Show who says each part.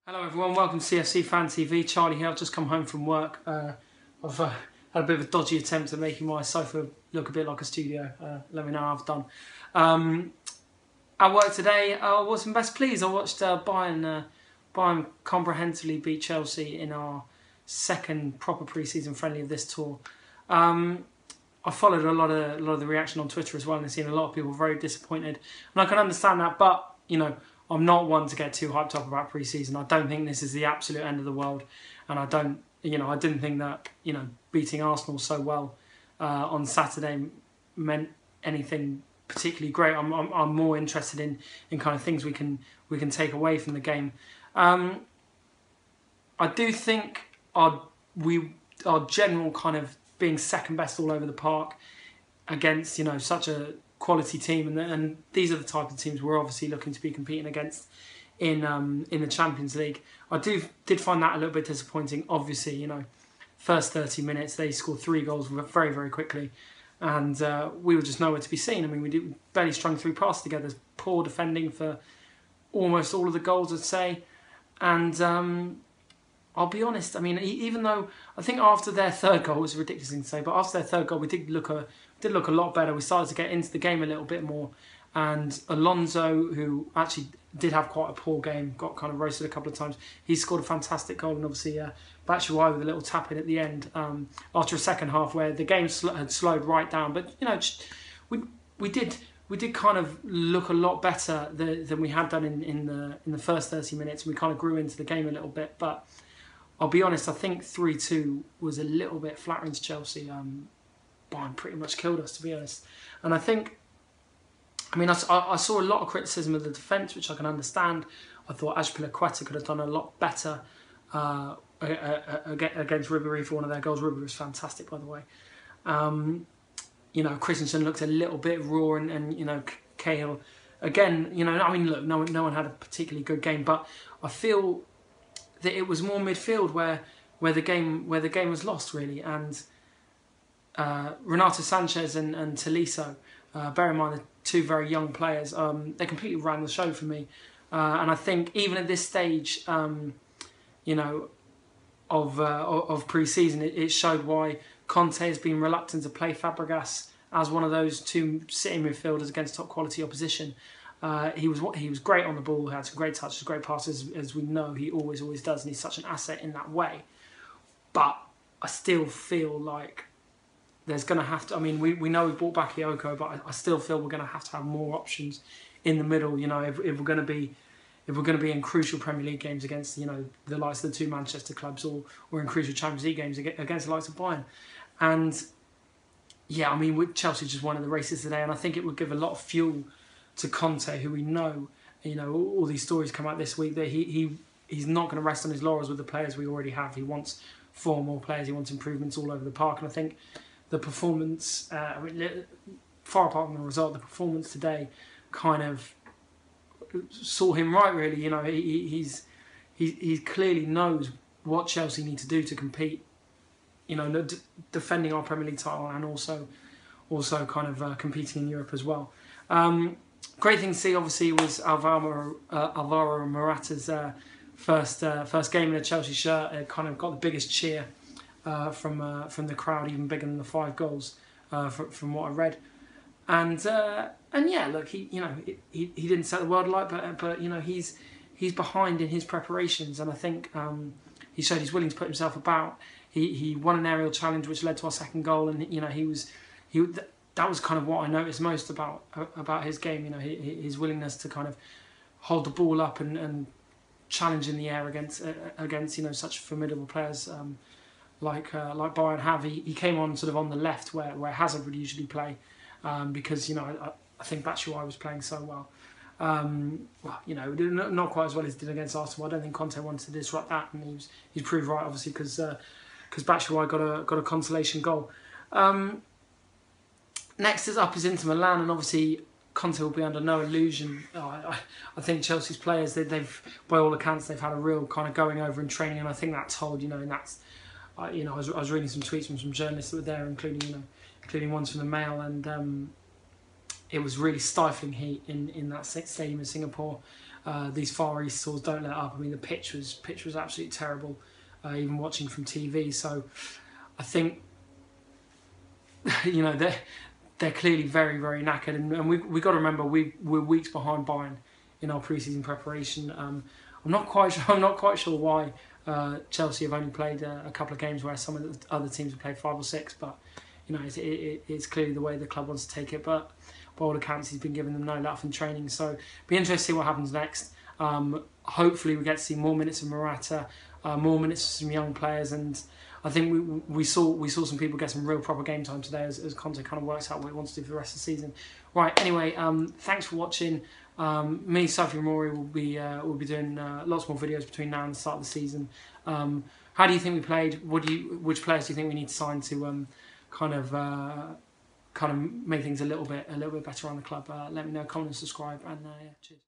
Speaker 1: Hello everyone, welcome to CFC Fan TV. Charlie here. I've just come home from work. I've had a bit of a dodgy attempt at making my sofa look a bit like a studio. Let me know how I've done. At work today, I wasn't best pleased. I watched Bayern comprehensively beat Chelsea in our second proper pre-season friendly of this tour. I followed a lot of the reaction on Twitter as well, and I've seen a lot of people very disappointed, and I can understand that. But I'm not one to get too hyped up about pre-season. I don't think this is the absolute end of the world, and I didn't think that beating Arsenal so well on Saturday meant anything particularly great. I'm more interested in kind of things we can take away from the game. I do think our general kind of being second best all over the park against such a quality team, and these are the type of teams we're obviously looking to be competing against in the Champions League. I did find that a little bit disappointing. Obviously, first 30 minutes they scored 3 goals very, very quickly, and we were just nowhere to be seen. I mean, we barely strung 3 passes together. Poor defending for almost all of the goals, I'd say. And I'll be honest, I mean, even though I think after their third goal, it was a ridiculous thing to say, but after their third goal, we did look a lot better. We started to get into the game a little bit more. And Alonso, who actually did have quite a poor game, got kind of roasted a couple of times. He scored a fantastic goal, and obviously Batshuayi with a little tap in at the end after a second half where the game had slowed right down. But we did kind of look a lot better than we had done in the first 30 minutes. We kind of grew into the game a little bit, but I'll be honest, I think 3-2 was a little bit flattering to Chelsea. Bayern pretty much killed us, to be honest. And I saw a lot of criticism of the defence, which I can understand. I thought Azpilicueta could have done a lot better against Ribéry for one of their goals. Ribéry was fantastic, by the way. Christensen looked a little bit raw, and Cahill, again, look, no one had a particularly good game, but I feel that it was more midfield where the game was lost, really. And Renato Sanchez and Tolisso, bear in mind, they're 2 very young players. They completely ran the show for me, and I think even at this stage, of pre-season, it showed why Conte has been reluctant to play Fabregas as one of those 2 sitting midfielders against top quality opposition. He was great on the ball, had some great touches, great passes, as we know he always does, and he's such an asset in that way. But I still feel like there's going to have to. I mean, we know we brought back Ioko, but I still feel we're going to have more options in the middle. If we're going to be in crucial Premier League games against the likes of the 2 Manchester clubs, or in crucial Champions League games against the likes of Bayern. And yeah, I mean, Chelsea just won in the races today, and I think it would give a lot of fuel to Conte, who we know, all these stories come out this week that he's not going to rest on his laurels with the players we already have. He wants 4 more players. He wants improvements all over the park, and I think the performance, far apart from the result, the performance today kind of saw him right. Really, he clearly knows what Chelsea need to do to compete. Defending our Premier League title, and also kind of competing in Europe as well. Great thing to see, obviously, was Alvaro Morata's first game in a Chelsea shirt. It kind of got the biggest cheer from the crowd, even bigger than the 5 goals from what I read. And yeah, look, he didn't set the world alight, but he's behind in his preparations, and I think he showed he's willing to put himself about. He won an aerial challenge which led to our second goal, and that was kind of what I noticed most about his game. His willingness to kind of hold the ball up and challenge in the air against such formidable players like Bayern have. He came on sort of on the left where Hazard would usually play, because I think Batshuayi was playing so well. Not quite as well as he did against Arsenal. I don't think Conte wanted to disrupt that, and he's proved right, obviously, because Batshuayi got a consolation goal. Next is up is Inter Milan, and obviously Conte will be under no illusion. I think Chelsea's players, they've by all accounts they've had a real kind of going over in training, and I think that's told. And that's I was reading some tweets from some journalists that were there, including ones from the Mail, and it was really stifling heat in that stadium in Singapore. these Far East tours don't let up. I mean, the pitch was absolutely terrible, even watching from TV. So I think, you know, they're clearly very, very knackered, and we got to remember we're weeks behind Bayern in our pre-season preparation. I'm not quite sure why Chelsea have only played a couple of games, whereas some of the other teams have played 5 or 6. But you know, it's clearly the way the club wants to take it. But by all accounts, he's been giving them no let off in training. So be interested to see what happens next. Hopefully, we get to see more minutes of Morata, more minutes of some young players, and I think we saw some people get some real proper game time today as Conte kind of works out what he wants to do for the rest of the season. Right. Anyway, thanks for watching. Me, Sophie, and Rory will be doing lots more videos between now and the start of the season. How do you think we played? Which players do you think we need to sign to kind of make things a little bit better around the club? Let me know, comment and subscribe, and yeah, cheers.